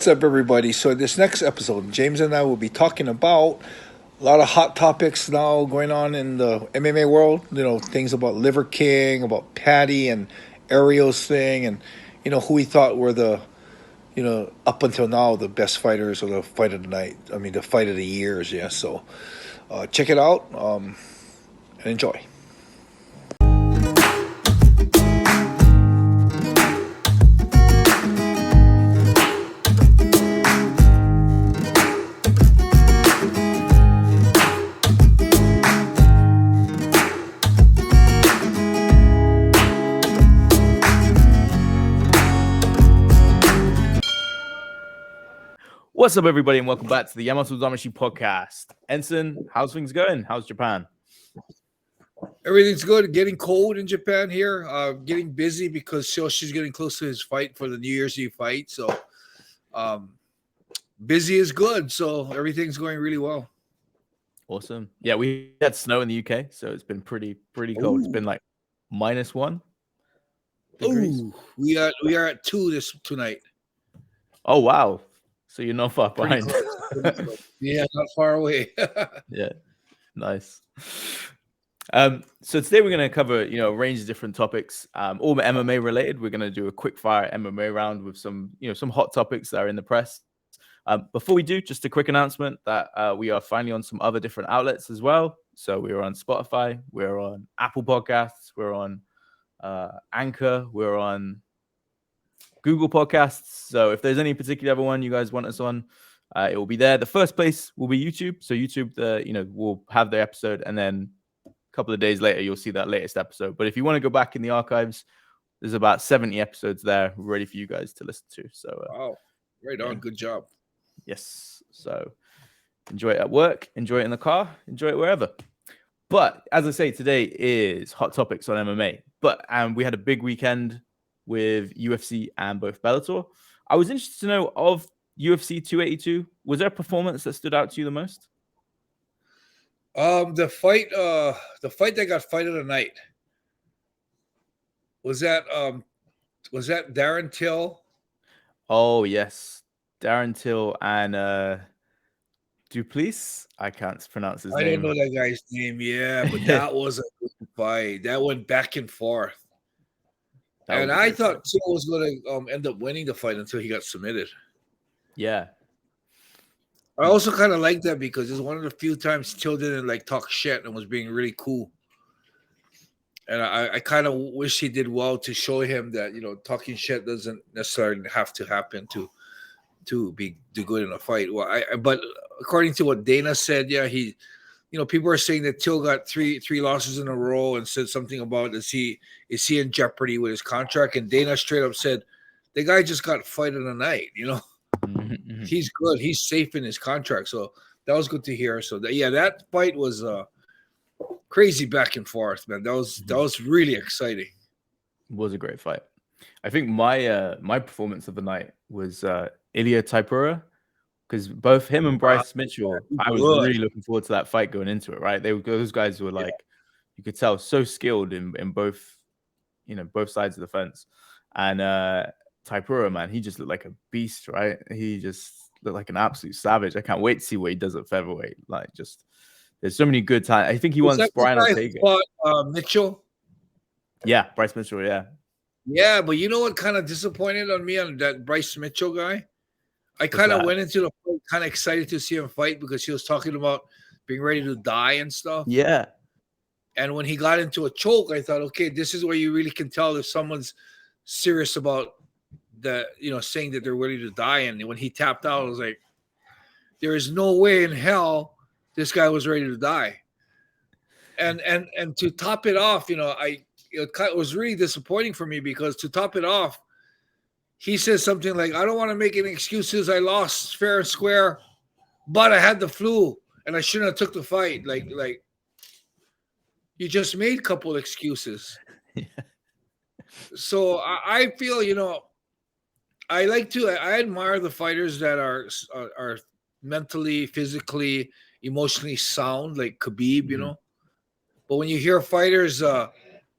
What's up, everybody? So, in this next episode, James and I will be talking about a lot of hot topics now going on in the MMA world. Things about Liver King, about Paddy and Ariel's thing, and who we thought were the up until now the best fighters or the fight of the night. I mean, the fight of the years. Yeah. So, check it out and enjoy. What's up, everybody, and welcome back to the Yamatodamashii podcast. Enson, how's things going? How's Japan? Everything's good. Getting cold in Japan here. Getting busy because Shoshi's getting close to his fight for the New Year's Eve fight. So busy is good. So everything's going really well. Awesome. Yeah, we had snow in the UK, so it's been pretty cold. It's been like -1 degrees. Ooh, we are at 2 tonight. Oh wow. So you're not far behind. Yeah, not far away. Yeah, nice. So today we're going to cover, a range of different topics, all MMA related. We're going to do a quick fire MMA round with some hot topics that are in the press. Before we do, just a quick announcement that we are finally on some other different outlets as well. So we're on Spotify, we're on Apple Podcasts, we're on Anchor, we're on Google Podcasts. So if there's any particular other one you guys want us on, it will be there. The first place will be YouTube. So YouTube, will have the episode, and then a couple of days later, you'll see that latest episode. But if you want to go back in the archives, there's about 70 episodes there ready for you guys to listen to. So, wow, right on. Good job. Yes. So enjoy it at work, enjoy it in the car, enjoy it wherever. But as I say, today is hot topics on MMA. But we had a big weekend with UFC and both Bellator. I was interested to know, of UFC 282, was there a performance that stood out to you the most? The fight that got fight of the night was that Darren Till? Oh yes, Darren Till and Duplessis. I can't pronounce his name. I don't know that guy's name. Yeah, but that was a good fight. That went back and forth. And I thought Till was going to end up winning the fight until he got submitted. Yeah. I also kind of like that because it's one of the few times Till didn't talk shit and was being really cool. And I kind of wish he did well to show him that, talking shit doesn't necessarily have to happen to do good in a fight. Well, but according to what Dana said, yeah, he, people are saying that Till got three losses in a row and said something about is he in jeopardy with his contract? And Dana straight up said, the guy just got fight of the night. Mm-hmm. He's good. He's safe in his contract. So that was good to hear. So that fight was crazy back and forth, man. That was really exciting. It was a great fight. I think my performance of the night was Ilia Taipura, because both him and Bryce Mitchell, I was really looking forward to that fight going into it, right? Those guys were you could tell, so skilled in both, both sides of the fence. And Taipura, man, he just looked like a beast, right? He just looked like an absolute savage. I can't wait to see what he does at featherweight. There's so many good times. I think he wants Brian Ortega. Mitchell? Yeah, Bryce Mitchell, yeah. Yeah, but you know what kind of disappointed on me on that Bryce Mitchell guy? I kind of went into the fight kind of excited to see him fight because he was talking about being ready to die and stuff. Yeah. And when he got into a choke, I thought, okay, this is where you really can tell if someone's serious about saying that they're ready to die. And when he tapped out, I was like, there is no way in hell this guy was ready to die. And to top it off, it was really disappointing for me because to top it off, he says something like, I don't want to make any excuses. I lost fair and square, but I had the flu and I shouldn't have took the fight. Like you just made a couple excuses. Yeah. So I feel, I admire the fighters that are mentally, physically, emotionally sound, like Khabib, But when you hear fighters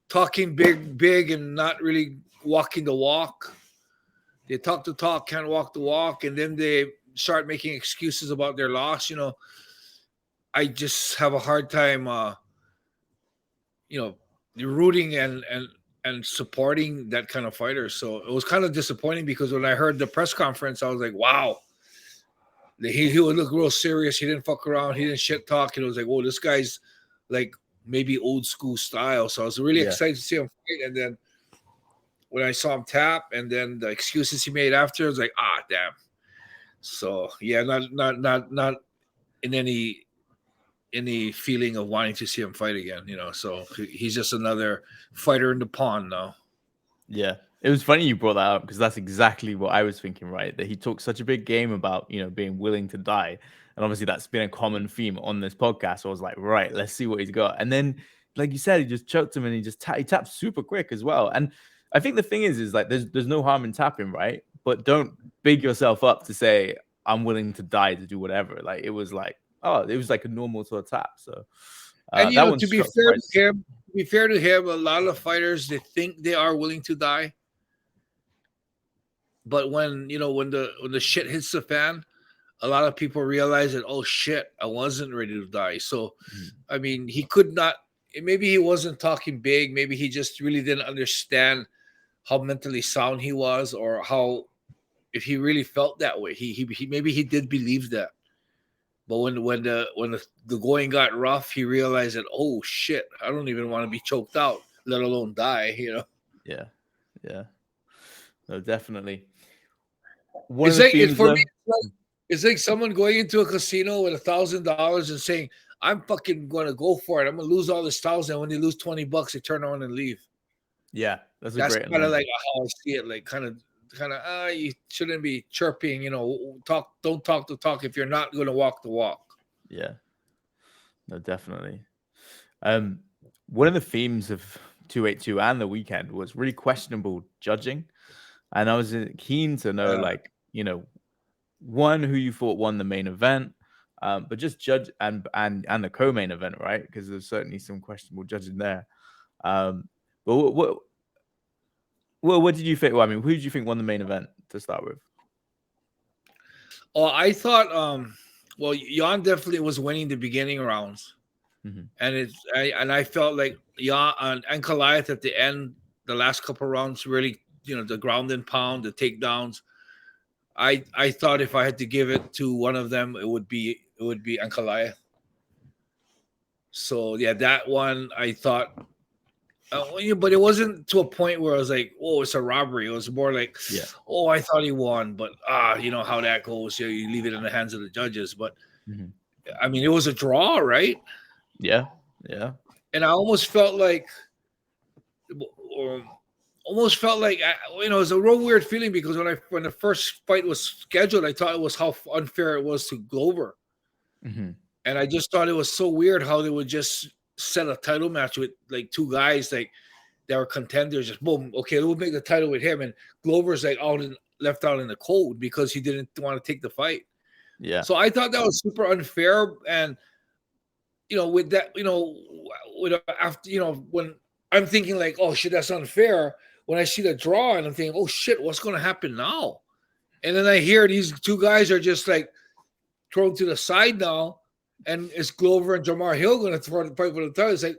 talking big and not really walking the walk, They talk the talk, can't walk the walk, and then they start making excuses about their loss. I just have a hard time, rooting and supporting that kind of fighter. So it was kind of disappointing because when I heard the press conference, I was like, wow. He would look real serious. He didn't fuck around. He didn't shit talk. And it was like, oh, this guy's like maybe old school style. So I was really excited to see him fight. And then when I saw him tap, and then the excuses he made after, I was like, damn. So yeah, not in any feeling of wanting to see him fight again. So he's just another fighter in the pond now. Yeah. It was funny you brought that up because that's exactly what I was thinking, right? That he talked such a big game about, being willing to die. And obviously that's been a common theme on this podcast. So I was like, right, let's see what he's got. And then, like you said, he just choked him and he tapped super quick as well. And I think the thing is like, there's no harm in tapping, right? But don't big yourself up to say, I'm willing to die to do whatever. Like, it was like a normal sort of tap. So and, that one to be fair to him, a lot of fighters, they think they are willing to die. But when the shit hits the fan, a lot of people realize that, oh shit, I wasn't ready to die. So, I mean, he could not. Maybe he wasn't talking big. Maybe he just really didn't understand how mentally sound he was, or how, if he really felt that way. He maybe he did believe that. But when the going got rough, he realized that, oh shit, I don't even want to be choked out, let alone die. Yeah. No, definitely. It's like someone going into a casino with $1,000 and saying, I'm fucking going to go for it. I'm going to lose all this $1,000. When they lose $20, they turn around and leave. Yeah, that's kind of like how I see it. Like kind of, you shouldn't be chirping. Don't talk the talk if you're not going to walk the walk. Yeah, no, definitely. One of the themes of 282 and the weekend was really questionable judging, and I was keen to know, one, who you thought won the main event, but just judge and the co-main event, right? Because there's certainly some questionable judging there. But what did you think? Well, I mean, who did you think won the main event to start with? Oh, I thought, Jan definitely was winning the beginning rounds, and I felt like Jan and Ankalaev at the end, the last couple rounds, really, the ground and pound, the takedowns. I thought if I had to give it to one of them, it would be Ankalaev. So yeah, that one I thought, but it wasn't to a point where I was like, oh, it's a robbery. It was more like, oh, I thought he won, but you know how that goes. You leave it in the hands of the judges. But I mean, it was a draw, right? Yeah. And I almost felt like, it was a real weird feeling because when the first fight was scheduled, I thought it was how unfair it was to Glover. And I just thought it was so weird how they would just set a title match with like two guys like that were contenders. Just boom, okay, we'll make the title with him, and Glover's like left out in the cold because he didn't want to take the fight. Yeah. So I thought that was super unfair, and with that, when I'm thinking like, oh shit, that's unfair. When I see the draw and I'm thinking, oh shit, what's going to happen now? And then I hear these two guys are just like thrown to the side now. And is Glover and Jamar Hill going to throw the fight for the title? It's like,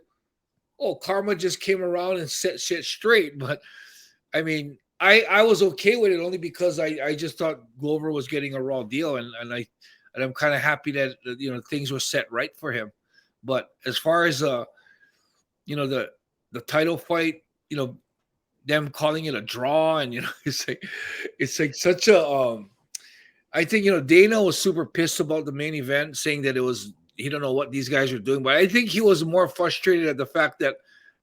oh, karma just came around and set shit straight. But I mean, I was okay with it only because I just thought Glover was getting a raw deal, and I'm kind of happy that things were set right for him. But as far as the title fight, them calling it a draw, and it's like such a I think Dana was super pissed about the main event, saying that he don't know what these guys are doing. But I think he was more frustrated at the fact that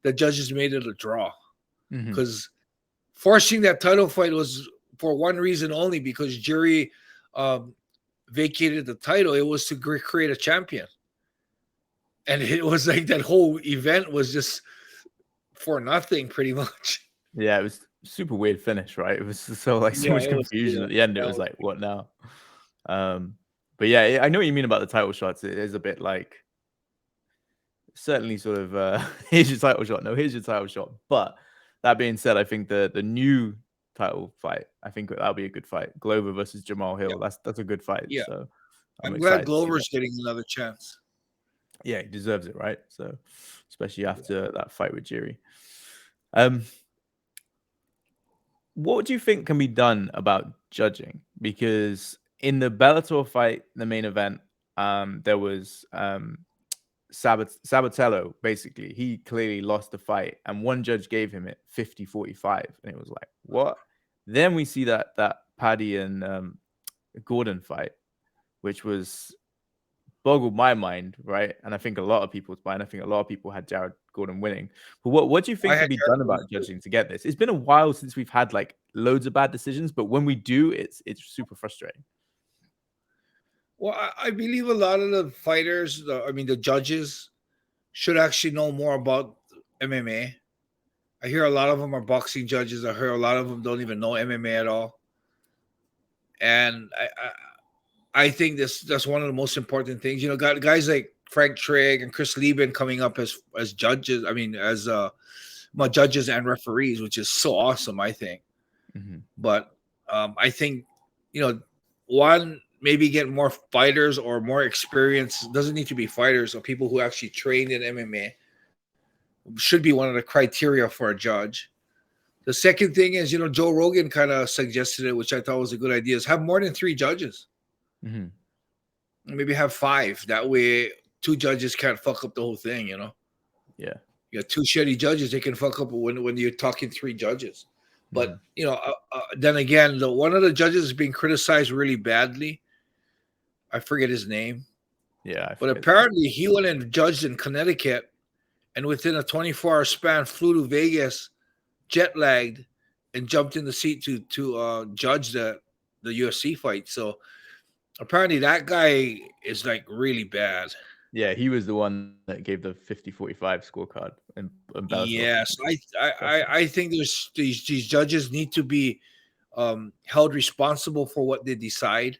the judges made it a draw, because forcing that title fight was for one reason only, because jury vacated the title. It was to create a champion, and it was like that whole event was just for nothing, pretty much. Yeah, it was super weird finish, right? It was so much confusion at the end. It was like, what now? But yeah, I know what you mean about the title shots. It is a bit like, certainly sort of here's your title shot. No, here's your title shot. But that being said, I think the new title fight. I think that'll be a good fight. Glover versus Jamal Hill. Yeah. That's a good fight. Yeah. So I'm excited glad to see Glover's that. getting another chance. Yeah, he deserves it, right? So especially after that fight with Jiri. What do you think can be done about judging? Because in the Bellator fight, the main event, there was Sabatello, basically. He clearly lost the fight, and one judge gave him it 50-45, and it was like, what? Then we see that Paddy and Gordon fight, which was boggled my mind, right? And I think a lot of people's mind. I think a lot of people had Jared Gordon winning. But what do you think I can had be Jared done about Gordon too. judging to get this? It's been a while since we've had like loads of bad decisions, but when we do, it's super frustrating. Well, I believe a lot of the fighters, the judges, should actually know more about MMA. I hear a lot of them are boxing judges. I hear a lot of them don't even know MMA at all. And I think that's one of the most important things. You know, guys like Frank Trigg and Chris Lieben coming up as judges. I mean, as judges and referees, which is so awesome. I think. Mm-hmm. But I think, one, maybe get more fighters or more experience. Doesn't need to be fighters or people who actually trained in MMA. Should be one of the criteria for a judge. The second thing is, Joe Rogan kind of suggested it, which I thought was a good idea, is have more than 3 judges. Mm-hmm. Maybe have 5. That way 2 judges can't fuck up the whole thing, Yeah. You got 2 shitty judges, they can fuck up when you're talking 3 judges. But, then again, one of the judges is being criticized really badly. I forget his name. Yeah. But apparently he went and judged in Connecticut, and within a 24-hour span flew to Vegas, jet lagged, and jumped in the seat to judge the UFC fight. So apparently that guy is like really bad. Yeah, he was the one that gave the 50-45 scorecard in Bellator. Yes, I think there's these judges need to be held responsible for what they decide.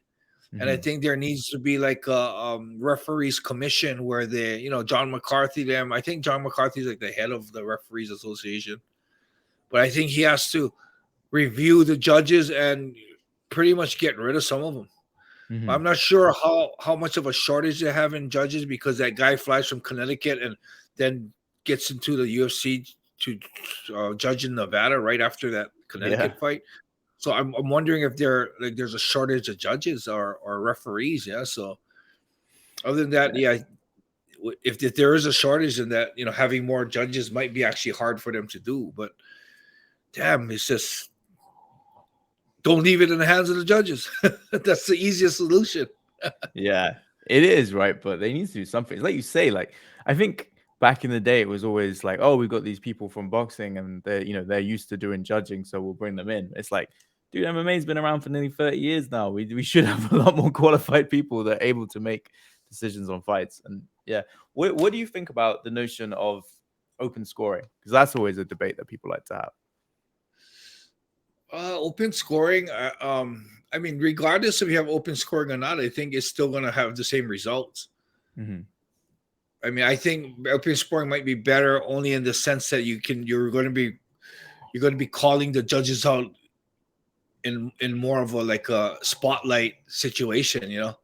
And I think there needs to be like a referees commission where they, John McCarthy, I think John McCarthy is like the head of the Referees Association. But I think he has to review the judges and pretty much get rid of some of them. Mm-hmm. I'm not sure how much of a shortage they have in judges, because that guy flies from Connecticut and then gets into the UFC to judge in Nevada right after that Connecticut fight. So I'm wondering if there's a shortage of judges or referees. Yeah. So other than that, if there is a shortage, in that, having more judges might be actually hard for them to do. But damn, it's just don't leave it in the hands of the judges. That's the easiest solution. Yeah, it is, right? But they need to do something. Like you say, like I think back in the day, it was always like, oh, we got these people from boxing and they're used to doing judging, so we'll bring them in. It's like, dude, MMA's been around for nearly 30 years now. We should have a lot more qualified people that are able to make decisions on fights. And yeah, what do you think about the notion of open scoring? Because that's always a debate that people like to have. Open scoring, I mean, regardless if you have open scoring or not, I think it's still going to have the same results. Mm-hmm. I mean, I think open scoring might be better only in the sense that you're going to be calling the judges out in more of a spotlight situation, Yeah.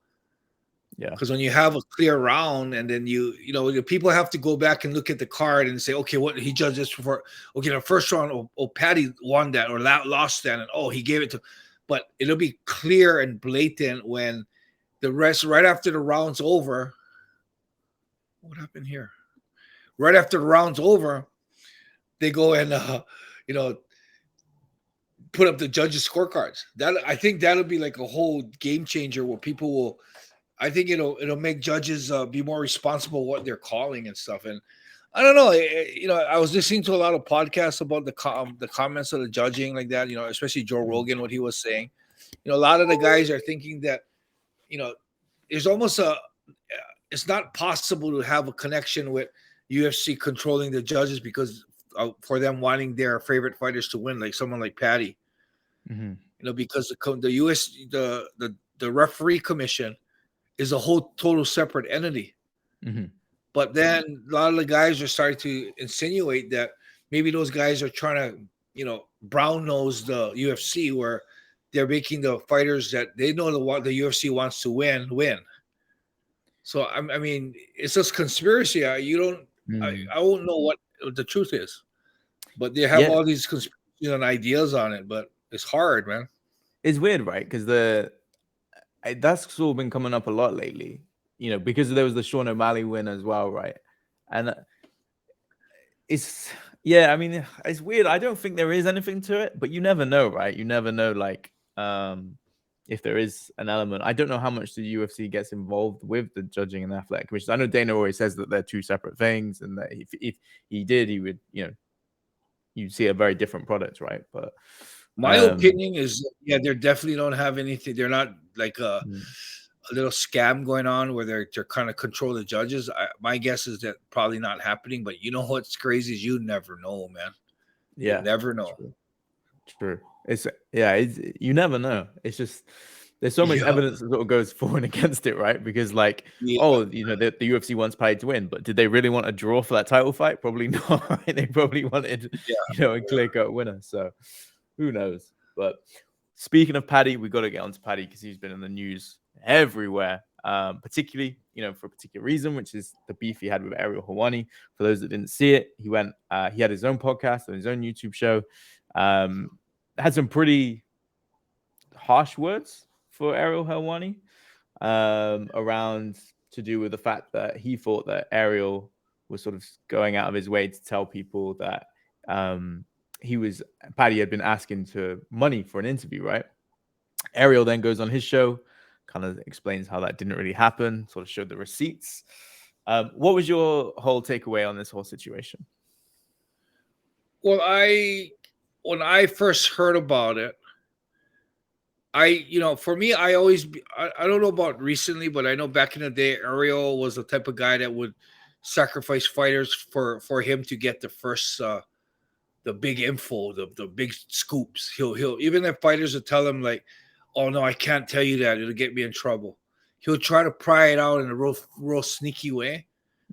Because when you have a clear round, and then the people have to go back and look at the card and say, okay, what he judged this for? Okay, the first round, Paddy won that or lost that, and he gave it to. But it'll be clear and blatant when the rest, right after the round's over. What happened here? Right after the round's over, they go and put up the judges' scorecards. I think that'll be like a whole game changer where people will. I think it'll make judges be more responsible what they're calling and stuff. And I don't know, I was listening to a lot of podcasts about the comments of the judging like that, especially Joe Rogan, what he was saying. A lot of the guys are thinking that, there's almost it's not possible to have a connection with UFC controlling the judges because for them wanting their favorite fighters to win, like someone like Paddy, because the referee commission is a whole total separate entity. Mm-hmm. But then a lot of the guys are starting to insinuate that maybe those guys are trying to brown nosed the UFC, where they're making the fighters that they know the UFC wants to win. So I mean, it's just conspiracy. I won't know what the truth is, but they have all these conspiracy and ideas on it. But it's hard, man. It's weird, right? Because that's sort of been coming up a lot lately. Because there was the Sean O'Malley win as well, right? And I mean, it's weird. I don't think there is anything to it, but you never know, right? You never know, like, if there is an element. I don't know how much the UFC gets involved with the judging and athletic commissions. I know Dana always says that they're two separate things, and that if he did, he would, you'd see a very different product, right? But my opinion is, they definitely don't have anything. They're not like a little scam going on where they're kind of control the judges. My guess is that probably not happening. But you know what's crazy is you never know, man. You never know. True. You never know. It's just there's so much evidence that sort of goes for and against it, right? Because the UFC wants Paddy to win, but did they really want a draw for that title fight? Probably not. Right? They probably wanted a clear-cut winner. So who knows? But speaking of Paddy, we got to get on to Paddy because he's been in the news everywhere, particularly for a particular reason, which is the beef he had with Ariel Helwani. For those that didn't see it, he had his own podcast and his own YouTube show. Had some pretty harsh words for Ariel Helwani around to do with the fact that he thought that Ariel was sort of going out of his way to tell people that Paddy had been asking for money for an interview, right? Ariel then goes on his show, kind of explains how that didn't really happen, sort of showed the receipts. What was your whole takeaway on this whole situation? Well, when I first heard about it, for me, I don't know about recently, but I know back in the day, Ariel was the type of guy that would sacrifice fighters for him to get the first, the big info, the big scoops. He'll even if fighters will tell him like, "Oh no, I can't tell you that; it'll get me in trouble." He'll try to pry it out in a real sneaky way,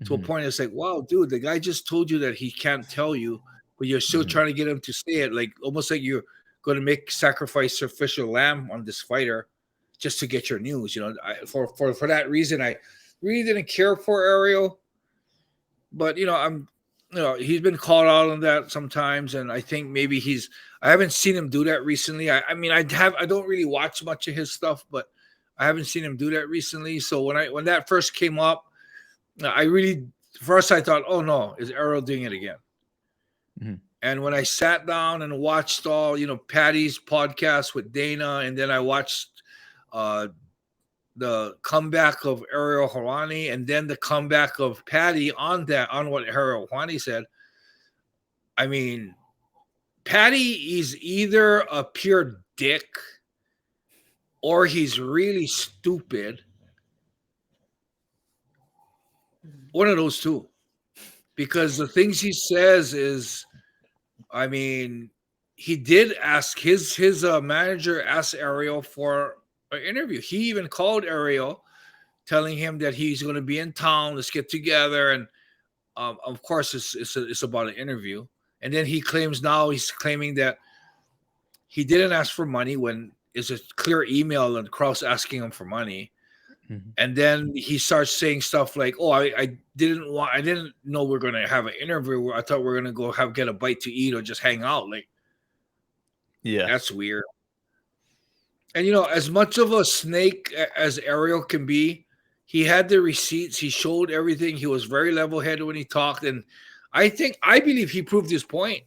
to a point it's like, "Wow, dude, the guy just told you that he can't tell you, but you're still trying to get him to say it, like almost like you're going to sacrifice official lamb on this fighter just to get your news." For that reason, I really didn't care for Ariel, but he's been called out on that sometimes, and I think maybe I haven't seen him do that recently. I mean, I don't really watch much of his stuff, but I haven't seen him do that recently. So when that first came up, first I thought, oh no, is Ariel doing it again? And when I sat down and watched all, Paddy's podcast with Dana, and then I watched the comeback of Ariel Helwani, and then the comeback of Paddy on what Ariel Helwani said, I mean, Paddy is either a pure dick or he's really stupid. One of those two. Because the things he says is, I mean, he did ask his manager asked Ariel for an interview. He even called Ariel, telling him that he's going to be in town. Let's get together. And of course, it's about an interview. And then he's claiming that he didn't ask for money when it's a clear email and Kraus asking him for money. And then he starts saying stuff like, "Oh, I didn't know we're going to have an interview. I thought we were going to go get a bite to eat or just hang out." Like, that's weird. And as much of a snake as Ariel can be, he had the receipts. He showed everything. He was very level-headed when he talked, and I believe he proved his point.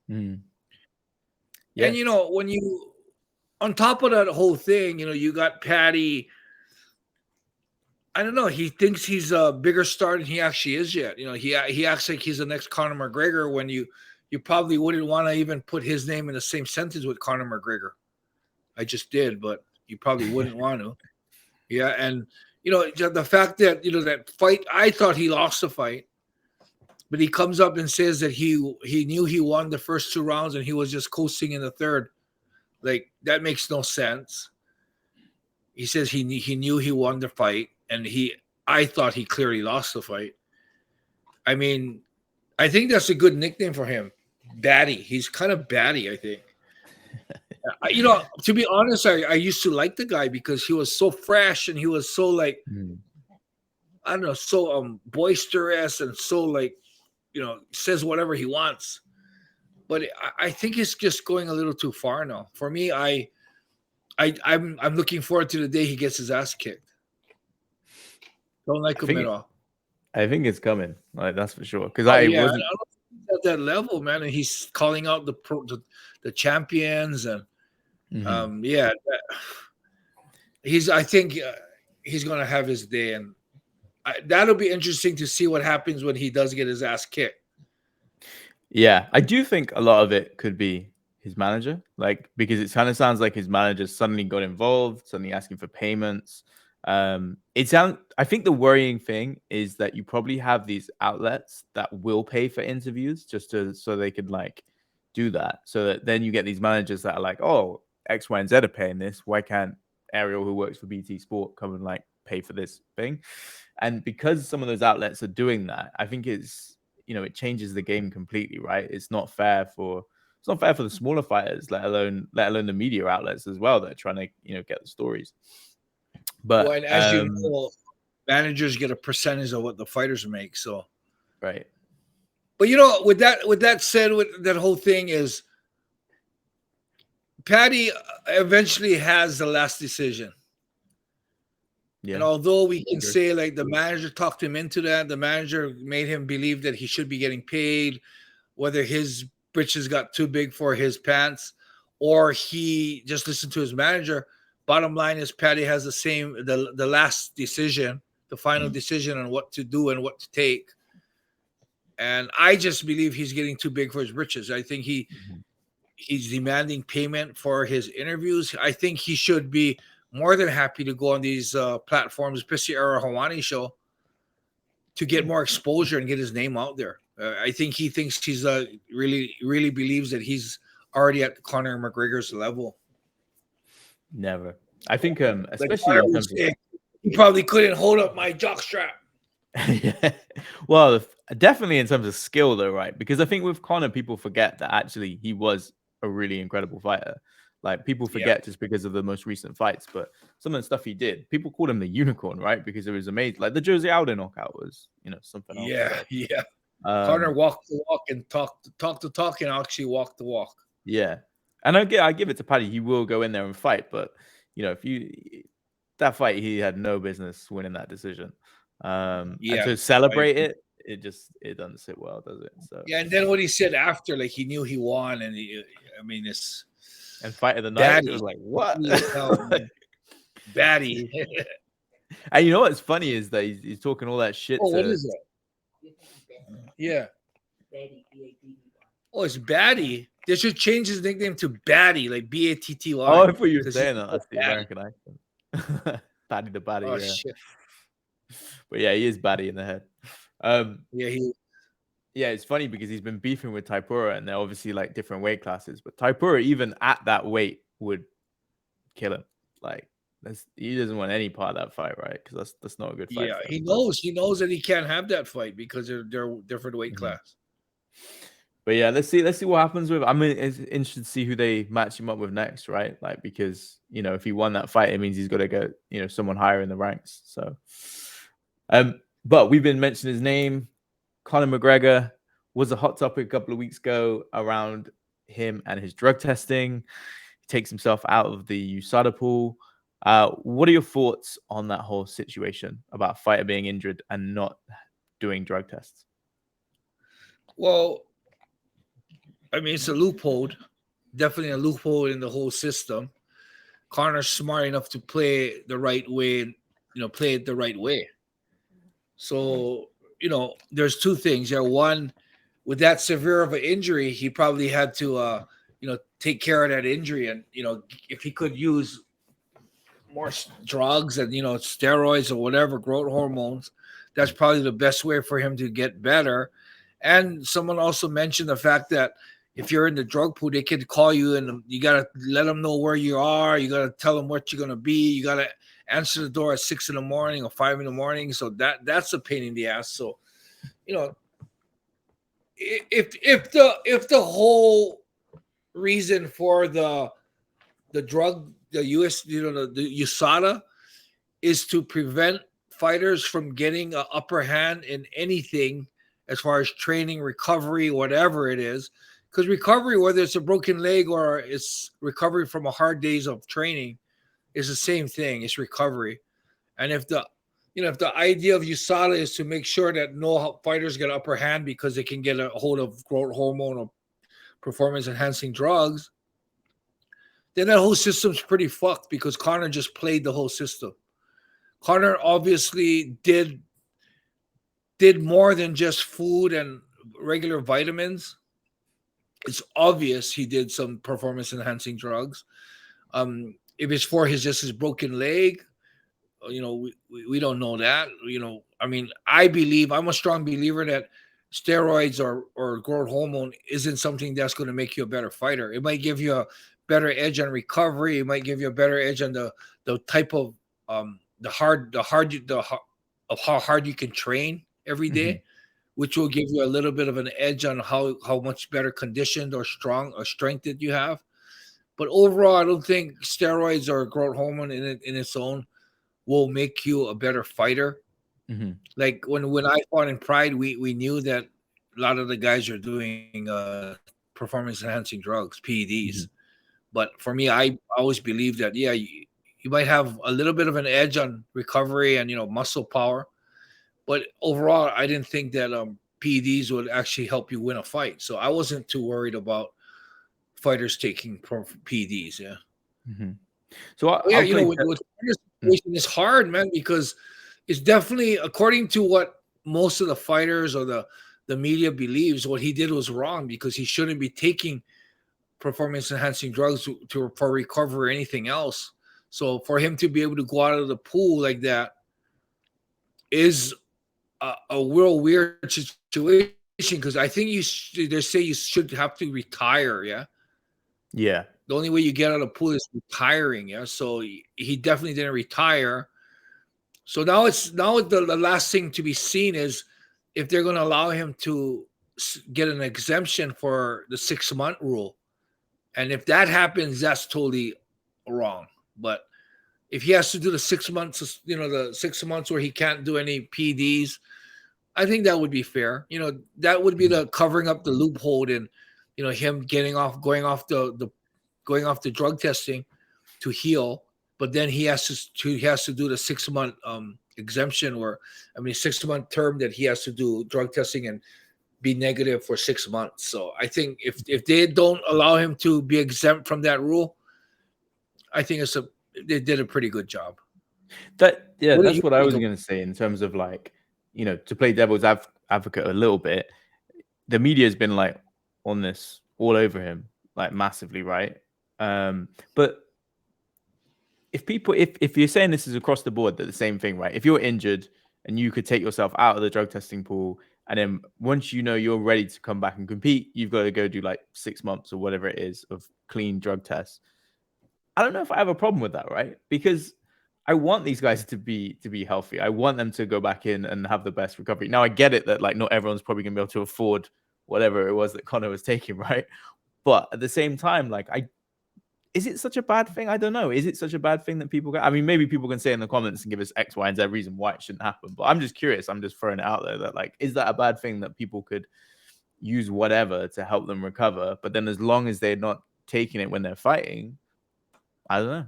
And when you, on top of that whole thing, you got Paddy. I don't know. He thinks he's a bigger star than he actually is yet. He acts like he's the next Conor McGregor when you probably wouldn't want to even put his name in the same sentence with Conor McGregor. I just did, but you probably wouldn't want to. Yeah, and the fact that that fight, I thought he lost the fight, but he comes up and says that he knew he won the first 2 rounds and he was just coasting in the third. Like, that makes no sense. He says he knew he won the fight, and I thought he clearly lost the fight. I mean, I think that's a good nickname for him, batty. He's kind of batty, I think. You know, to be honest, I used to like the guy because he was so fresh and he was so like, I don't know, so boisterous and so like, you know, says whatever he wants. But I think it's just going a little too far now. For me, I'm looking forward to the day he gets his ass kicked. Don't like him at all. I think it's coming. Like, that's for sure. Because I don't think he's at that level, man. And he's calling out the champions and I think he's gonna have his day, and that'll be interesting to see what happens when he does get his ass kicked. Yeah, I do think a lot of it could be his manager, like, because it kind of sounds like his manager suddenly got involved, suddenly asking for payments. I think the worrying thing is that you probably have these outlets that will pay for interviews just so they could like do that. So that then you get these managers that are like, oh, X, Y, and Z are paying this. Why can't Ariel, who works for BT Sport, come and like pay for this thing? And because some of those outlets are doing that, I think it's, you know, it changes the game completely, right? It's not fair for the smaller fighters, let alone the media outlets as well that are trying to, you know, get the stories. But well, and as you know, managers get a percentage of what the fighters make. So right. But you know, with that said, with that whole thing is Paddy eventually has the last decision. Yeah. And although we can say like the manager talked him into that, the manager made him believe that he should be getting paid, whether his britches got too big for his pants or he just listened to his manager. Bottom line is Paddy has the last decision, the final decision on what to do and what to take. And I just believe he's getting too big for his britches. I think he's demanding payment for his interviews. I think he should be more than happy to go on these platforms, especially our Hawani show, to get more exposure and get his name out there. I think he thinks he's really, really believes that he's already at Conor McGregor's level. Never. I think, especially in terms of... he probably couldn't hold up my jockstrap. Yeah. Well, definitely in terms of skill, though, right? Because I think with Conor, people forget that actually he was a really incredible fighter. Like, people forget just because of the most recent fights, but some of the stuff he did, people called him the unicorn, right? Because it was amazing. Like the Jose Aldo knockout was, you know, something else. Yeah. Conor walked the walk and talked the talk and actually walked the walk. Yeah. And I give it to Paddy. He will go in there and fight, but you know, that fight, he had no business winning that decision. And to celebrate it doesn't sit well, does it? So and then what he said after, like he knew he won, and and fight of the night, it was like, what? Batty. And you know what's funny is that he's talking all that shit. What is it? Yeah. Oh, it's Batty. They should change his nickname to Batty, like Batty. Oh, I thought you were saying that. That's the American accent. Paddy the Batty. Oh, shit. But yeah, he is Batty in the head. It's funny because he's been beefing with Taipura, and they're obviously like different weight classes. But Taipura, even at that weight, would kill him. Like he doesn't want any part of that fight, right? Because that's not a good fight. Yeah, he knows that he can't have that fight because they're different weight class. But yeah, let's see what happens with. I mean, it's interesting to see who they match him up with next, right? Like, because you know, if he won that fight, it means he's got to go, you know, someone higher in the ranks. So, but we've been mentioning his name. Conor McGregor was a hot topic a couple of weeks ago around him and his drug testing. He takes himself out of the USADA pool. What are your thoughts on that whole situation about a fighter being injured and not doing drug tests? Well, I mean, it's a loophole, definitely a loophole in the whole system. Conor's smart enough to play the right way, play it the right way. So, there's two things. One, with that severe of an injury, he probably had to, take care of that injury. And, if he could use more drugs and, steroids or whatever, growth hormones, that's probably the best way for him to get better. And someone also mentioned the fact that if you're in the drug pool, they can call you and you got to let them know where you are. You got to tell them what you're going to be. You got to answer the door at 6 a.m. or 5 a.m. So that's a pain in the ass. So, if the whole reason for the drug, the US, the USADA is to prevent fighters from getting an upper hand in anything as far as training, recovery, whatever it is. Because recovery, whether it's a broken leg or it's recovery from a hard days of training, is the same thing. It's recovery. And if the idea of USADA is to make sure that no fighters get upper hand because they can get a hold of growth hormone or performance enhancing drugs, then that whole system's pretty fucked because Conor just played the whole system. Conor obviously did more than just food and regular vitamins. It's obvious he did some performance enhancing drugs. If it's for his broken leg, we don't know that. I mean, I'm a strong believer that steroids or growth hormone isn't something that's going to make you a better fighter. It might give you a better edge on recovery. It might give you a better edge on the type of of how hard you can train every day, which will give you a little bit of an edge on how much better conditioned or strong or strength that you have. But overall, I don't think steroids or growth hormone in its own will make you a better fighter. Like when I fought in Pride, we knew that a lot of the guys are doing performance enhancing drugs, PEDs. But for me, I always believe that you might have a little bit of an edge on recovery and muscle power, but overall, I didn't think that PEDs would actually help you win a fight. So I wasn't too worried about fighters taking PEDs. Yeah. So with situation is hard, man, because it's definitely, according to what most of the fighters or the media believes, what he did was wrong because he shouldn't be taking performance enhancing drugs for recovery or anything else. So for him to be able to go out of the pool like that is a real weird situation because I think they say you should have to retire. Yeah. The only way you get out of the pool is retiring. Yeah. So he definitely didn't retire. So now the last thing to be seen is if they're going to allow him to get an exemption for the 6-month rule. And if that happens, that's totally wrong. But if he has to do the 6 months, the 6 months where he can't do any PDs, I think that would be fair. That would be the covering up the loophole in, him going off the drug testing to heal. But then he has to do the 6-month exemption, 6-month term that he has to do drug testing and be negative for 6 months. So I think if they don't allow him to be exempt from that rule, I think they did a pretty good job. That's what I was going to say in terms of to play devil's advocate a little bit. The media has been on this all over him, massively, right? But if you're saying this is across the board, that the same thing, right? If you're injured and you could take yourself out of the drug testing pool, and then once you're ready to come back and compete, you've got to go do 6 months or whatever it is of clean drug tests. I don't know if I have a problem with that, right? Because I want these guys to be healthy. I want them to go back in and have the best recovery. Now I get it that not everyone's probably gonna be able to afford whatever it was that Conor was taking, right? But at the same time, is it such a bad thing? I don't know. Is it such a bad thing that people get? I mean, maybe people can say in the comments and give us X, Y, and Z reason why it shouldn't happen. But I'm just curious. I'm just throwing it out there that is that a bad thing that people could use whatever to help them recover? But then as long as they're not taking it when they're fighting, I don't know.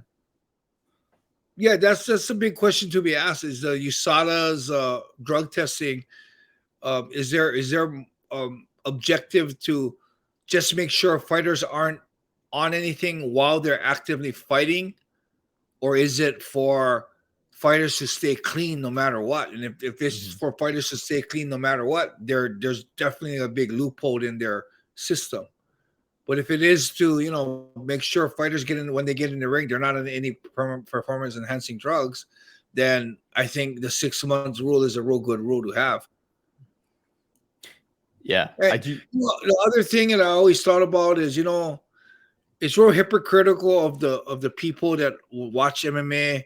Yeah, that's a big question to be asked. Is the USADA's drug testing? Is there objective to just make sure fighters aren't on anything while they're actively fighting, or is it for fighters to stay clean no matter what? And if this is for fighters to stay clean no matter what, there's definitely a big loophole in their system. But if it is to, make sure fighters when they get in the ring, they're not on any performance enhancing drugs, then I think the 6 months rule is a real good rule to have. Yeah. I do. The other thing that I always thought about is, it's real hypocritical of the people that watch MMA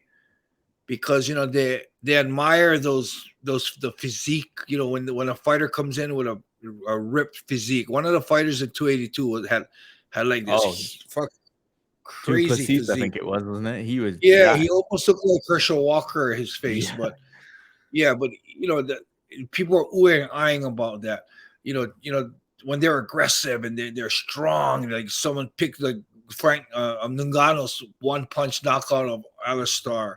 because, they admire the physique, when a fighter comes in with a a ripped physique. One of the fighters at 282 had like this fucking crazy Duplessis, physique. I think it was, wasn't it? He was Yeah, jacked. he almost looked like Herschel Walker, his face. Yeah. But yeah, but you know, people are oohing and eyeing about that. You know, when they're aggressive and they're strong, like someone picked like Frank Ngannou's one punch knockout of Alistar,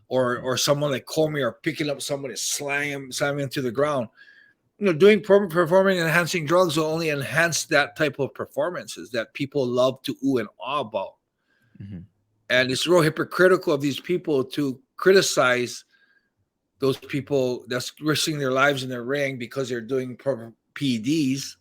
or someone like Cormier picking up somebody, slamming into the ground. You know, doing performing enhancing drugs will only enhance that type of performances that people love to ooh and ah about. Mm-hmm. And it's real hypocritical of these people to criticize those people that's risking their lives in their ring because they're doing PEDs,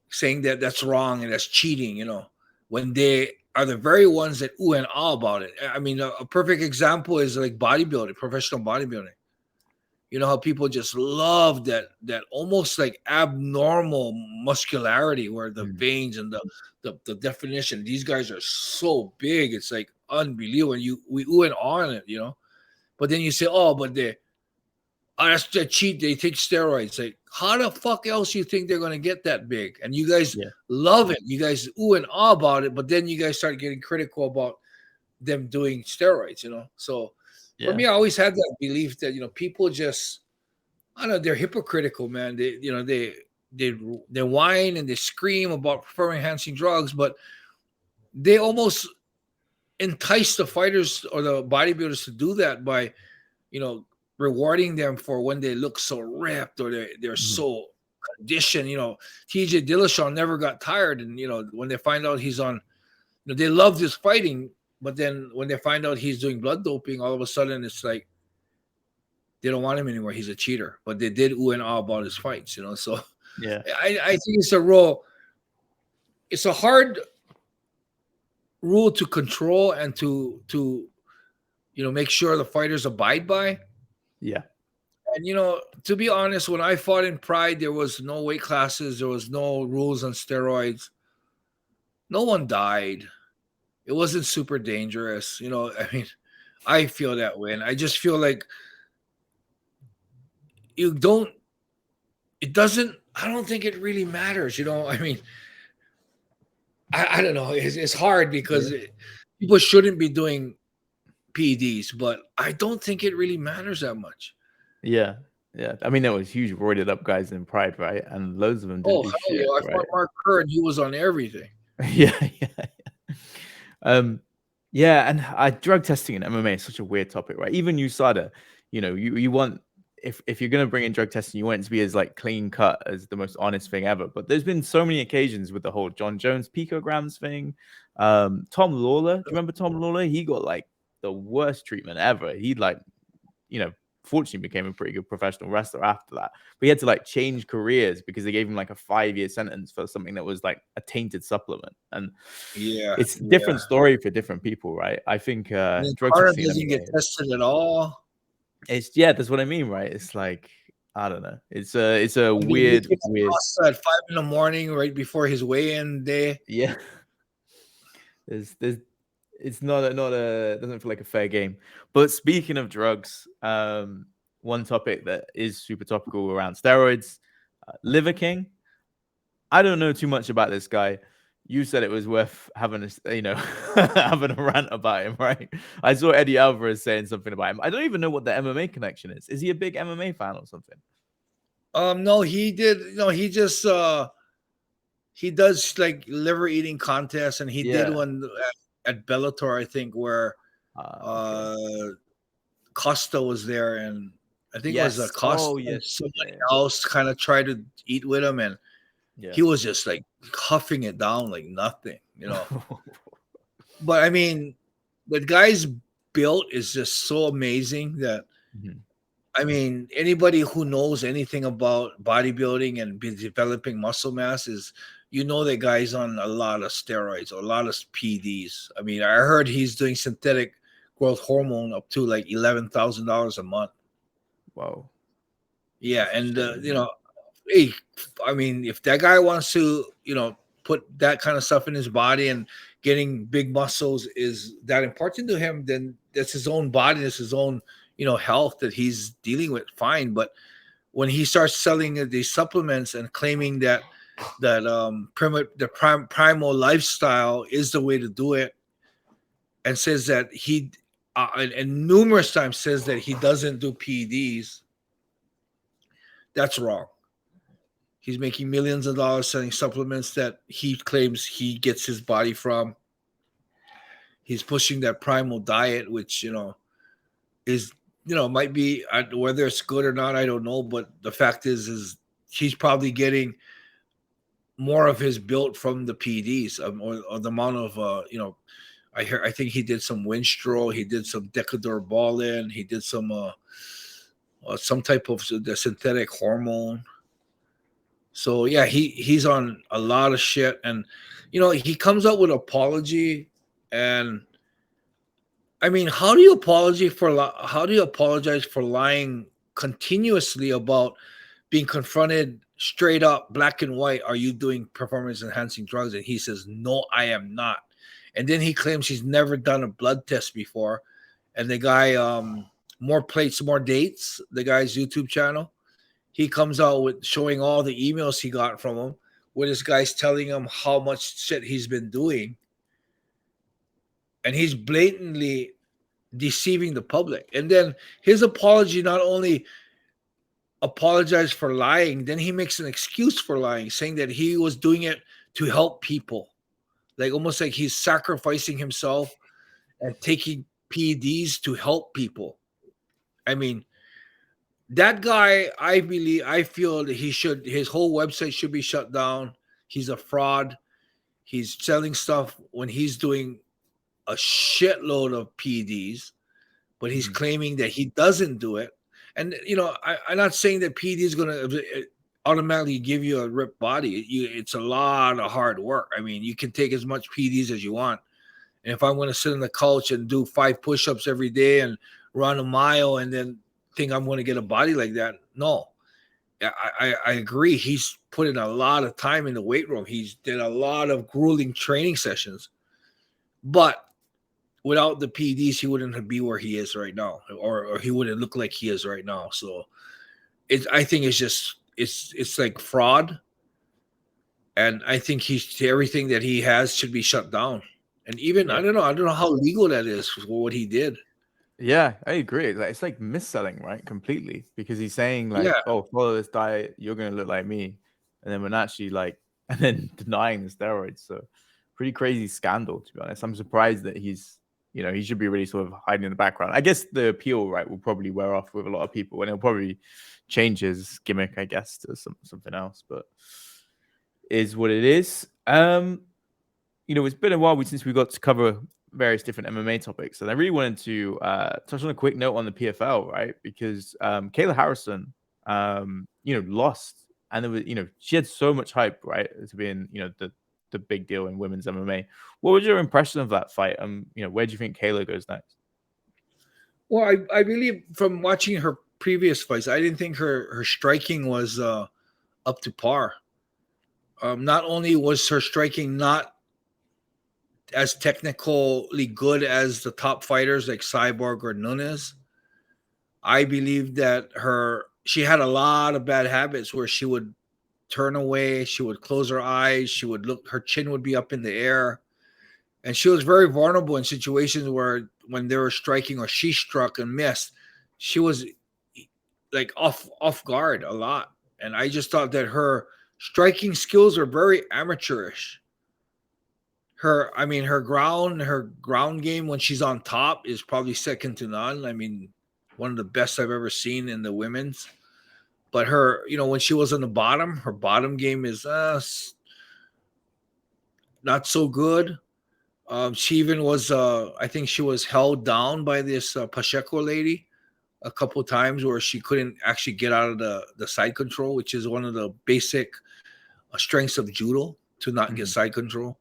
saying that that's wrong and that's cheating, you know, when they are the very ones that ooh and ah about it. I mean, a perfect example is like bodybuilding, professional bodybuilding. You know how people just love that almost like abnormal muscularity where the veins and the definition. These guys are so big, it's like unbelievable. And we ooh and ah on it, you know. But then you say, oh, but that's a cheat. They take steroids. Like, how the fuck else you think they're gonna get that big? And you guys love it. You guys ooh and ah about it, but then you guys start getting critical about them doing steroids, you know. So for me, I always had that belief that, you know, people just, I don't know, they're hypocritical, man. They, you know, they whine and they scream about performance enhancing drugs, but they almost entice the fighters or the bodybuilders to do that by, you know, rewarding them for when they look so ripped or they're so conditioned. You know, TJ Dillashaw never got tired, and you know, when they find out he's on, you know, they love his fighting, but then when they find out he's doing blood doping, all of a sudden it's like they don't want him anymore. He's a cheater. But they did ooh and ah about his fights, you know. So I think it's a hard rule to control and to you know, make sure the fighters abide by. Yeah. And you know, to be honest, when I fought in Pride, there was no weight classes, there was no rules on steroids. No one died. It wasn't super dangerous. You know, I mean, I feel that way. And I just feel like you don't, it doesn't, I don't think it really matters. You know, I mean, I don't know. It's hard because people shouldn't be doing PEDs, but I don't think it really matters that much. Yeah. Yeah. I mean, there was huge roided up guys in Pride, right? And loads of them didn't do shit. Yeah. I fought Mark Kerr and he was on everything. Yeah. Yeah, and drug testing in MMA is such a weird topic, right? Even USADA, you know, you want, if you're gonna bring in drug testing, you want it to be as like clean cut as the most honest thing ever. But there's been so many occasions with the whole John Jones picograms thing. Tom Lawler, do you remember Tom Lawler? He got like the worst treatment ever. He like, you know, fortunately became a pretty good professional wrestler after that. But he had to like change careers because they gave him like a 5-year sentence for something that was like a tainted supplement. And it's a different story for different people, right? I think drug testing doesn't get tested at all. It's that's what I mean, right? It's like, I don't know. It's a weird. At 5 a.m, right before his weigh-in day. Yeah. It's not a doesn't feel like a fair game. But speaking of drugs, one topic that is super topical around steroids, Liver King. I don't know too much about this guy. You said it was worth having a, you know, having a rant about him, right? I saw Eddie Alvarez saying something about him. I don't even know what the MMA connection is. Is he a big MMA fan or something? No, he did. No, he just he does like liver eating contests, and he did one at Bellator, I think, where Costa was there, and I think it was a Costa. Somebody else kind of tried to eat with him, and he was just like huffing it down like nothing, you know. But I mean, the guy's build is just so amazing that I mean, anybody who knows anything about bodybuilding and developing muscle mass is, you know, that guy's on a lot of steroids or a lot of PDs. I mean, I heard he's doing synthetic growth hormone up to like $11,000 a month. Wow. Yeah, and you know, hey, I mean, if that guy wants to, you know, put that kind of stuff in his body and getting big muscles is that important to him, then that's his own body, that's his own, you know, health that he's dealing with. Fine, but when he starts selling these supplements and claiming that primal lifestyle is the way to do it, and says that he and numerous times says that he doesn't do PEDs, that's wrong. He's making millions of dollars selling supplements that he claims he gets his body from. He's pushing that primal diet, which, is, might be, whether it's good or not, I don't know. But the fact is he's probably getting more of his built from the PEDs, or the amount of, I think he did some Winstrol, he did some Decador-Ballin, he did some type of the synthetic hormone. So yeah, he's on a lot of shit, and he comes up with an apology, and I mean, how do you apologize for lying continuously about being confronted straight up, black and white? Are you doing performance enhancing drugs? And he says, no, I am not. And then he claims he's never done a blood test before. And the guy, More Plates, More Dates, the guy's YouTube channel, he comes out with showing all the emails he got from him, where this guy's telling him how much shit he's been doing. And he's blatantly deceiving the public. And then his apology not only apologized for lying, then he makes an excuse for lying, saying that he was doing it to help people. Like almost like he's sacrificing himself and taking PEDs to help people. I mean, that guy, I feel that his whole website should be shut down. He's a fraud. He's selling stuff when he's doing a shitload of PEDs, but he's claiming that he doesn't do it. And, I'm not saying that PED is going to automatically give you a ripped body. It's a lot of hard work. I mean, you can take as much PEDs as you want. And if I'm going to sit on the couch and do 5 push-ups every day and run a mile and then think I'm going to get a body like that, no. I agree. He's put in a lot of time in the weight room. He's did a lot of grueling training sessions. But without the PEDs, he wouldn't be where he is right now, or he wouldn't look like he is right now. So I think it's like fraud. And I think everything that he has should be shut down. And even, I don't know how legal that is for what he did. Yeah, I agree. It's like mis-selling, right? Completely, because he's saying like, Yeah. "Oh, follow this diet, you're gonna look like me," and then when actually and then denying the steroids. So, pretty crazy scandal, to be honest. I'm surprised that he's, he should be really sort of hiding in the background. I guess the appeal, right, will probably wear off with a lot of people, and he'll probably change his gimmick, I guess, to something else. But is what it is. It's been a while since we got to cover various different MMA topics, and I really wanted to touch on a quick note on the PFL, right? Because Kayla Harrison, lost, and there was, she had so much hype, right, to being, the big deal in women's MMA. What was your impression of that fight? Where do you think Kayla goes next? Well, I believe from watching her previous fights, I didn't think her striking was up to par. Not only was her striking not as technically good as the top fighters like Cyborg or Nunes, I believe that she had a lot of bad habits where she would turn away, she would close her eyes, she would look, her chin would be up in the air, and she was very vulnerable in situations where when they were striking or she struck and missed, she was like off guard a lot. And I just thought that her striking skills are very amateurish. Her ground game when she's on top is probably second to none. I mean, one of the best I've ever seen in the women's. But her, when she was on the bottom, her bottom game is not so good. She even was, I think she was held down by this Pacheco lady a couple of times where she couldn't actually get out of the side control, which is one of the basic strengths of judo, to not get side control.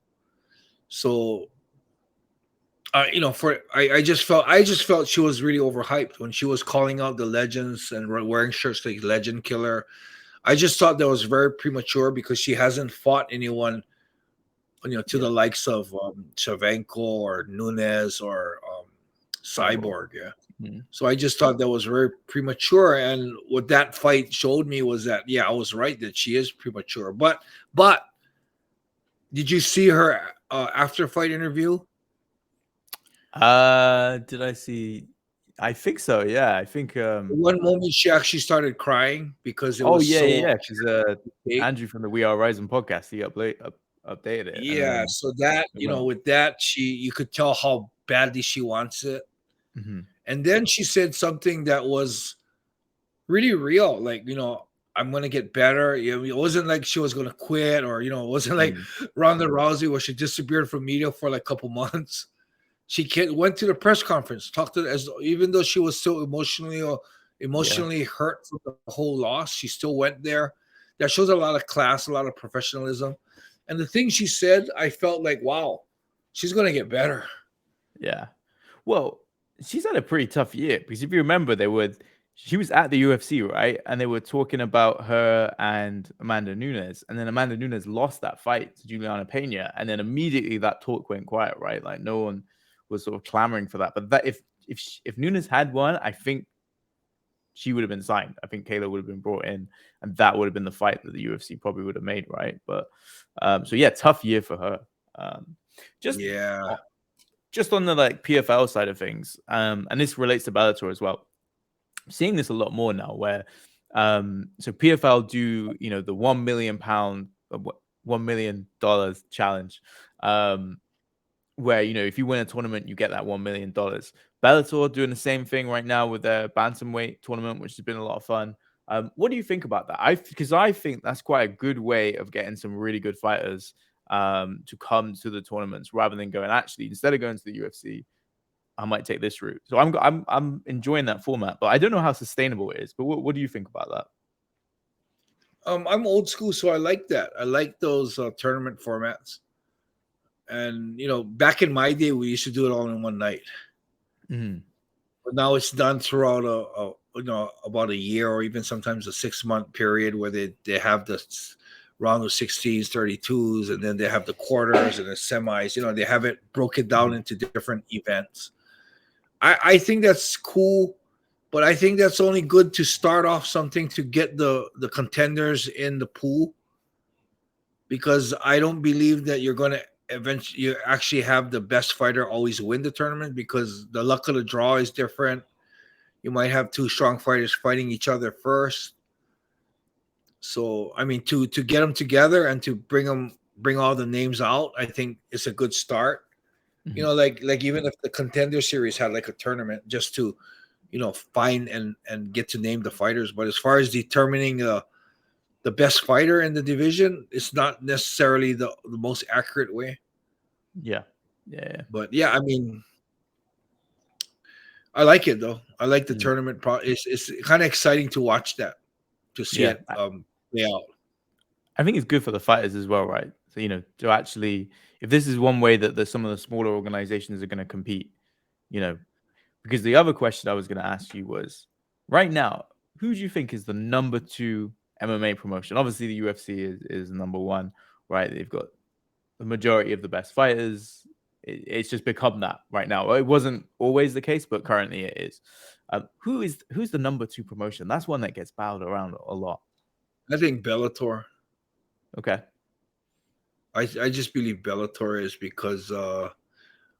So, I just felt she was really overhyped when she was calling out the legends and wearing shirts like Legend Killer. I just thought that was very premature because she hasn't fought anyone, to the likes of Shevchenko or Nunes or Cyborg. So I just thought that was very premature. And what that fight showed me was that, yeah, I was right that she is premature. But did you see her after fight interview? Did I see? I think so. Yeah, I think. One moment she actually started crying because it Oh was yeah, so. yeah. Because Andrew from the We Are Rising podcast, he updated it. Yeah, And so that with that, you could tell how badly she wants it. And then she said something that was really real, like, I'm gonna get better. It wasn't like she was gonna quit, or it wasn't like Ronda Rousey where she disappeared from media for like a couple months. She went to the press conference, talked to even though she was so emotionally hurt from the whole loss, she still went there. That shows a lot of class, a lot of professionalism. And the things she said, I felt like, wow, she's gonna get better. Yeah. Well, she's had a pretty tough year because if you remember, she was at the UFC, right? And they were talking about her and Amanda Nunes, and then Amanda Nunes lost that fight to Juliana Pena, and then immediately that talk went quiet, right? Like no one was sort of clamoring for that. But that if Nunes had won, I think she would have been signed. I think Kayla would have been brought in, and that would have been the fight that the UFC probably would have made, right? But so yeah, tough year for her. Just on the like PFL side of things, and this relates to Bellator as well. I'm seeing this a lot more now, where so PFL do the £1 million, $1 million challenge, where if you win a tournament, you get that $1 million. Bellator doing the same thing right now with their bantamweight tournament, which has been a lot of fun. What do you think about that? Because I think that's quite a good way of getting some really good fighters to come to the tournaments rather than going, actually, instead of going to the UFC, I might take this route. So I'm enjoying that format, but I don't know how sustainable it is. But what do you think about that? I'm old school, so I like that. I like those tournament formats. And back in my day, we used to do it all in one night. But now it's done throughout about a year, or even sometimes a 6-month period, where they have the round of 16s, 32s, and then they have the quarters and the semis. They have it broken down into different events. I think that's cool, but I think that's only good to start off something to get the contenders in the pool, because I don't believe that you're going to eventually you actually have the best fighter always win the tournament, because the luck of the draw is different. You might have two strong fighters fighting each other first. So, I mean, to get them together and to bring all the names out, I think it's a good start. Like even if the Contender Series had like a tournament just to, find and get to name the fighters. But as far as determining the best fighter in the division, it's not necessarily the most accurate way. Yeah. But yeah, I mean, I like it though. I like the tournament. It's kind of exciting to watch that, to see it play out. I think it's good for the fighters as well, right? So to actually, if this is one way that some of the smaller organizations are going to compete, because the other question I was going to ask you was, right now, who do you think is the number 2 MMA promotion? Obviously, the UFC is number 1, right? They've got the majority of the best fighters. It's just become that right now. It wasn't always the case, but currently it is. Who's the number 2 promotion? That's one that gets bowed around a lot. I think Bellator. Okay. I just believe Bellator is because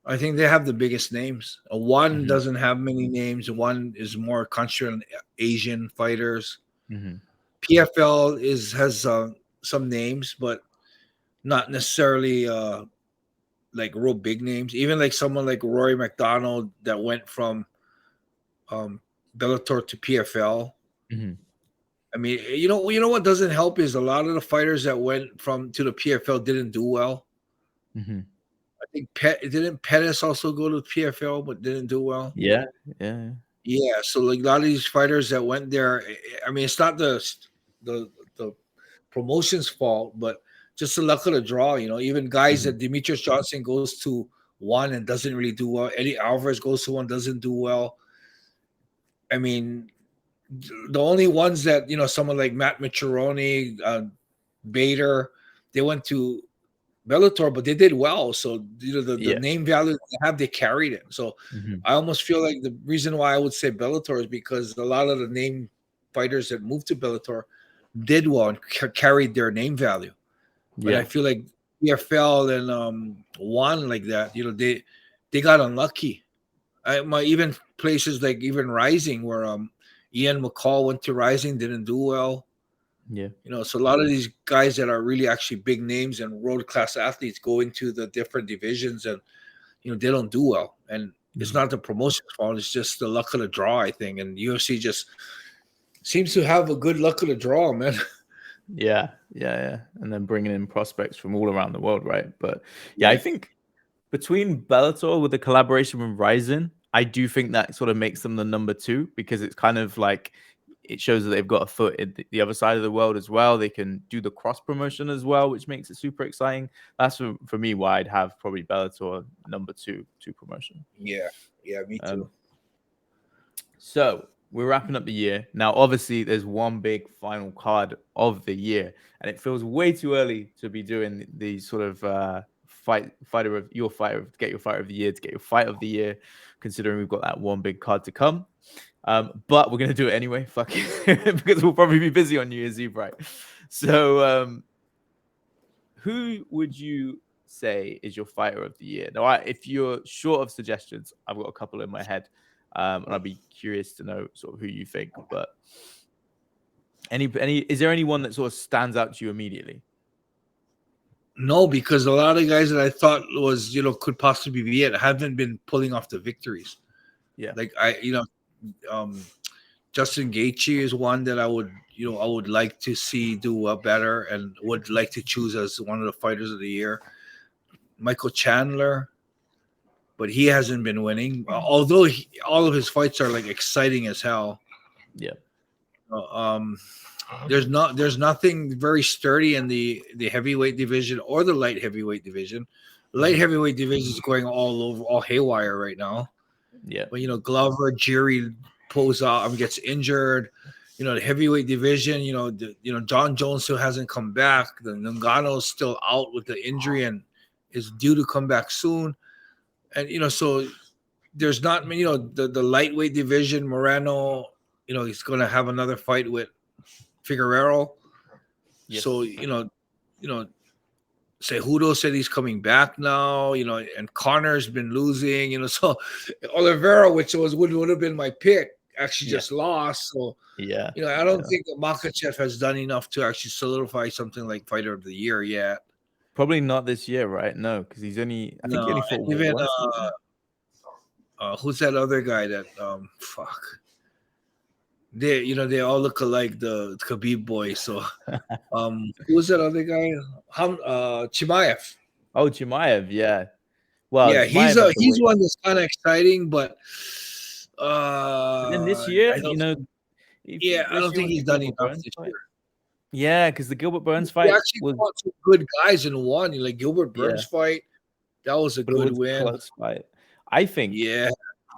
I think they have the biggest names. One doesn't have many names. One is more concentrated on Asian fighters. PFL has some names, but not necessarily like real big names. Even like someone like Rory McDonald that went from Bellator to PFL. I mean, you know what doesn't help is a lot of the fighters that went to the PFL didn't do well. I think didn't Pettis also go to PFL but didn't do well? Yeah. So like a lot of these fighters that went there, I mean, it's not the promotion's fault, but just the luck of the draw. Even guys that Demetrius Johnson goes to one and doesn't really do well. Eddie Alvarez goes to one, doesn't do well. I mean, the only ones that someone like Matt Michironi, Bader, they went to Bellator, but they did well. So the Yeah. name value they have, they carried it. So I almost feel like the reason why I would say Bellator is because a lot of the name fighters that moved to Bellator did well and carried their name value. But I feel like EFL and One like that, they got unlucky. Even places like even Rising where Ian McCall went to Rising, didn't do well. Yeah. So a lot of these guys that are really actually big names and world class athletes go into the different divisions and they don't do well. And it's not the promotion's fault; it's just the luck of the draw, I think. And UFC just seems to have a good luck of the draw, man. Yeah. And then bringing in prospects from all around the world, right? But yeah. I think between Bellator with the collaboration with Ryzen, I do think that sort of makes them the number 2 because it's kind of like it shows that they've got a foot in the other side of the world as well. They can do the cross promotion as well, which makes it super exciting. That's for me why I'd have probably Bellator number 2 promotion. Yeah, me too. So we're wrapping up the year. Now, obviously, there's one big final card of the year, and it feels way too early to be doing the sort of get your fighter of the year, to get your fight of the year, considering we've got that one big card to come. But we're gonna do it anyway, fuck it, because we'll probably be busy on New Year's Eve, right? So, who would you say is your fighter of the year? Now, if you're short of suggestions, I've got a couple in my head, and I'd be curious to know sort of who you think. But is there anyone that sort of stands out to you immediately? No, because a lot of guys that I thought was could possibly be it haven't been pulling off the victories. Yeah, like Justin Gaethje is one that I would like to see do better and would like to choose as one of the fighters of the year. Michael Chandler, but he hasn't been winning, although all of his fights are like exciting as hell. Yeah. There's nothing very sturdy in the heavyweight division or the light heavyweight division. The light heavyweight division is going all haywire right now. Yeah. But Glover, Jiri pulls out, gets injured. The heavyweight division, John Jones still hasn't come back. The Ngannou's still out with the injury and is due to come back soon. And so there's not the lightweight division, Moreno, he's gonna have another fight with Figueroa. Yes. So Cejudo said he's coming back now, and Connor's been losing, so Oliveira, which would have been my pick, actually just lost. So I don't think that Makhachev has done enough to actually solidify something like fighter of the year yet. Probably not this year, right? No, because he's only I think he only fought even once. Who's that other guy that they all look alike, the Khabib boys. So who's that other guy? Chimaev. Oh, Chimaev, yeah. Well, yeah, he's one that's kind of exciting, but then this year, I don't think he's done enough this year. Yeah, because the Gilbert Burns fight actually fought some good guys and won. Like Gilbert Burns fight, that was a good win. Close fight. I think. Yeah.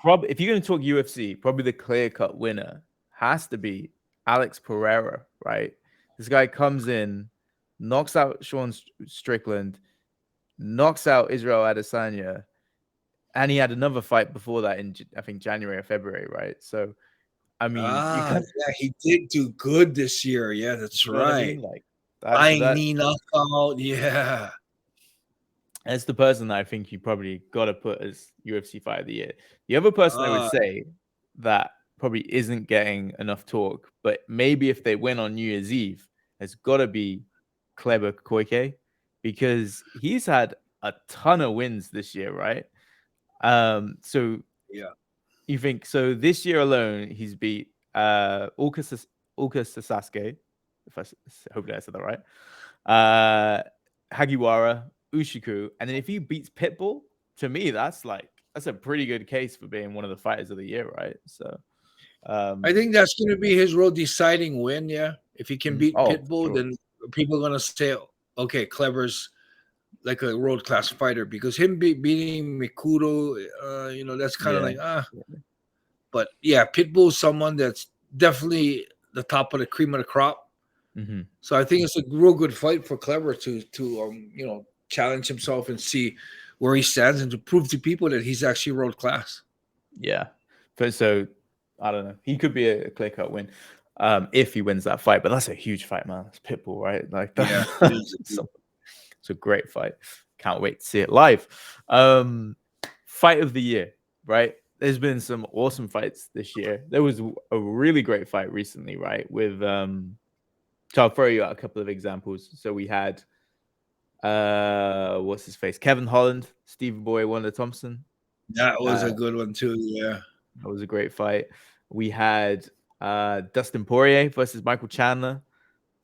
If you're going to talk UFC, probably the clear-cut winner has to be Alex Pereira, right? This guy comes in, knocks out Sean Strickland, knocks out Israel Adesanya, and he had another fight before that in, I think, January or February, right? So, I mean, he did do good this year. Yeah, that's right. I mean? Like knee knockout. Yeah. That's the person that I think you probably got to put as UFC fight of the year. The other person I would say that probably isn't getting enough talk, but maybe if they win on New Year's Eve, has got to be Kleber Koike, because he's had a ton of wins this year, right? So yeah, you think so? This year alone, he's beat Ulka Sasuke, hopefully I said that right. Hagiwara, Ushiku, and then if he beats Pitbull, to me that's a pretty good case for being one of the fighters of the year, right? So I think that's going to be his real deciding win. Yeah, if he can beat Pitbull, then people are going to say, okay, Kleber's like a world class fighter, because him beating Mikudo, that's kind of But yeah, Pitbull's someone that's definitely the top of the cream of the crop. Mm-hmm. So I think it's a real good fight for Kleber to challenge himself and see where he stands and to prove to people that he's actually world class. Yeah. So I don't know. He could be a clear-cut win if he wins that fight, but that's a huge fight, man. It's Pitbull, right? Like that. Yeah, it's a great fight. Can't wait to see it live. Fight of the year, right? There's been some awesome fights this year. There was a really great fight recently, right? With so I'll throw you out a couple of examples. So we had what's his face? Kevin Holland, Stevie Boy Wonder Thompson. that was a good one too. Yeah, that was a great fight. We had Dustin Poirier versus Michael Chandler.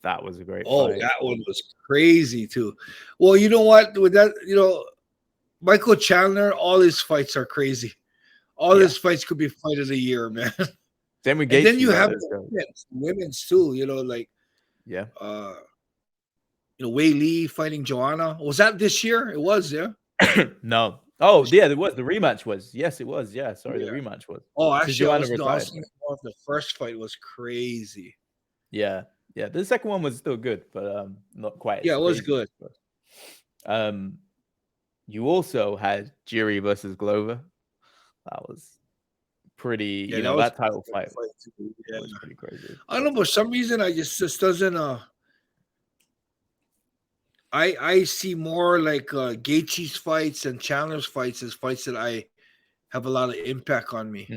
That was a great fight. That one was crazy too. Well, you know what? With that, Michael Chandler, all his fights are crazy. All his fights could be fight of the year, man. Same with Gaethje. And then you have women's too. Wei Lee fighting Joanna. Was that this year? It was, yeah. No. Oh, yeah, there was. The rematch was. Yes, it was. Yeah, sorry, the rematch was. Oh, actually, the first fight was crazy. Yeah. Yeah, the second one was still good, but not quite. Yeah, it was good. You also had Jiri versus Glover. That was pretty. That title fight was pretty crazy. I don't know, for some reason, I just doesn't. I see more like Gaethje's fights and Chandler's fights as fights that I have a lot of impact on me.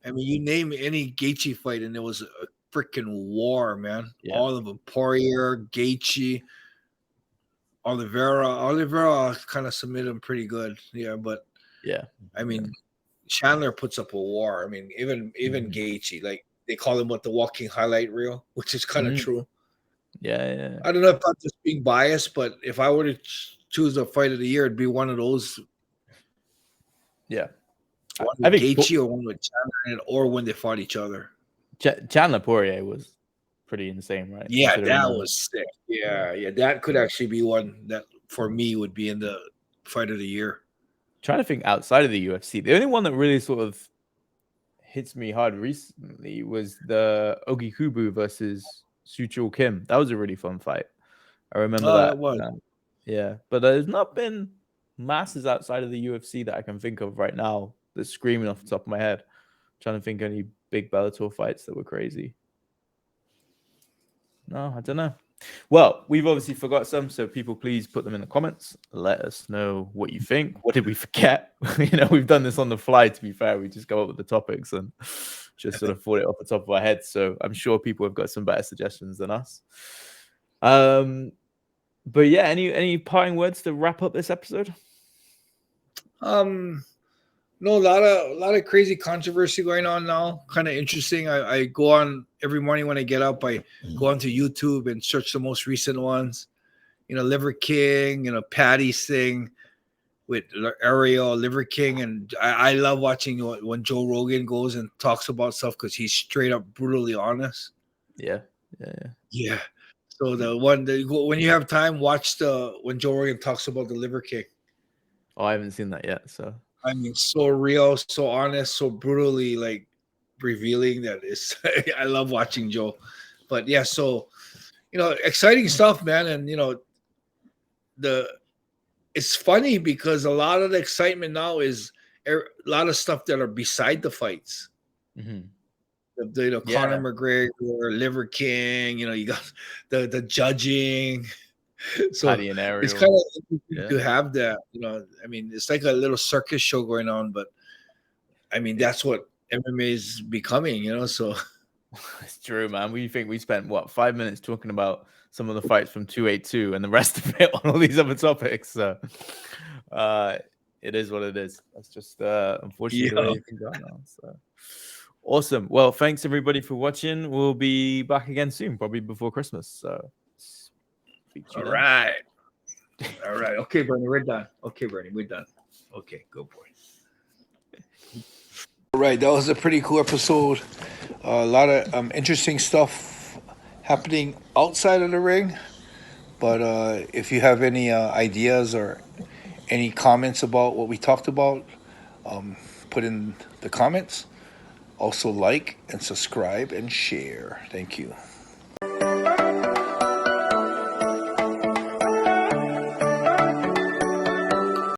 I mean, you name any Gaethje fight, and it was a freaking war, man. Yeah. All of them. Poirier, Gaethje, Oliveira kind of submitted him pretty good. Yeah, but I mean, Chandler puts up a war. I mean, even Gaethje, like they call him the walking highlight reel, which is kind of true. Yeah. I don't know if I'm just being biased, but if I were to choose a fight of the year, it'd be one of those. Yeah. One with Gaethje or one with Chandler, or when they fought each other. Chandler Poirier was pretty insane, right? Yeah, that was sick. Yeah, that could actually be one that for me would be in the fight of the year. Trying to think outside of the UFC, the only one that really sort of hits me hard recently was the Ogikubu versus Suchul Kim. That was a really fun fight. I remember that. Yeah, but there's not been masses outside of the UFC that I can think of right now that's screaming off the top of my head. Trying to think of any big Bellator fights that were crazy. No, I don't know. Well, we've obviously forgot some, so people please put them in the comments. Let us know what you think. What did we forget? We've done this on the fly, to be fair. We just go up with the topics and just sort of thought it off the top of our heads. So I'm sure people have got some better suggestions than us. But yeah, any parting words to wrap up this episode? No, a lot of crazy controversy going on now. Kind of interesting. I go on every morning when I get up. I go onto YouTube and search the most recent ones. Liver King. Paddy's thing with Ariel, Liver King, and I love watching when Joe Rogan goes and talks about stuff because he's straight up brutally honest. Yeah. So when you have time, watch when Joe Rogan talks about the Liver King. Oh, I haven't seen that yet. So. I mean, so real, so honest, so brutally like revealing that is. I love watching Joe, but yeah, so exciting stuff, man, and it's funny because a lot of the excitement now is a lot of stuff that are beside the fights. Conor McGregor, Liver King, you got the judging. So Paddy and Ariel. It's kind of interesting to have that, I mean, it's like a little circus show going on, but I mean, that's what MMA is becoming, so. It's true, man. We think we spent 5 minutes talking about some of the fights from 282 and the rest of it on all these other topics. So it is what it is. That's just unfortunately the way you can go now. So awesome. Well, thanks everybody for watching. We'll be back again soon, probably before Christmas. So all right. Okay, Bernie, we're done. Okay, go boy. All right, that was a pretty cool episode. A lot of interesting stuff happening outside of the ring. But if you have any ideas or any comments about what we talked about, put in the comments. Also like and subscribe and share. Thank you.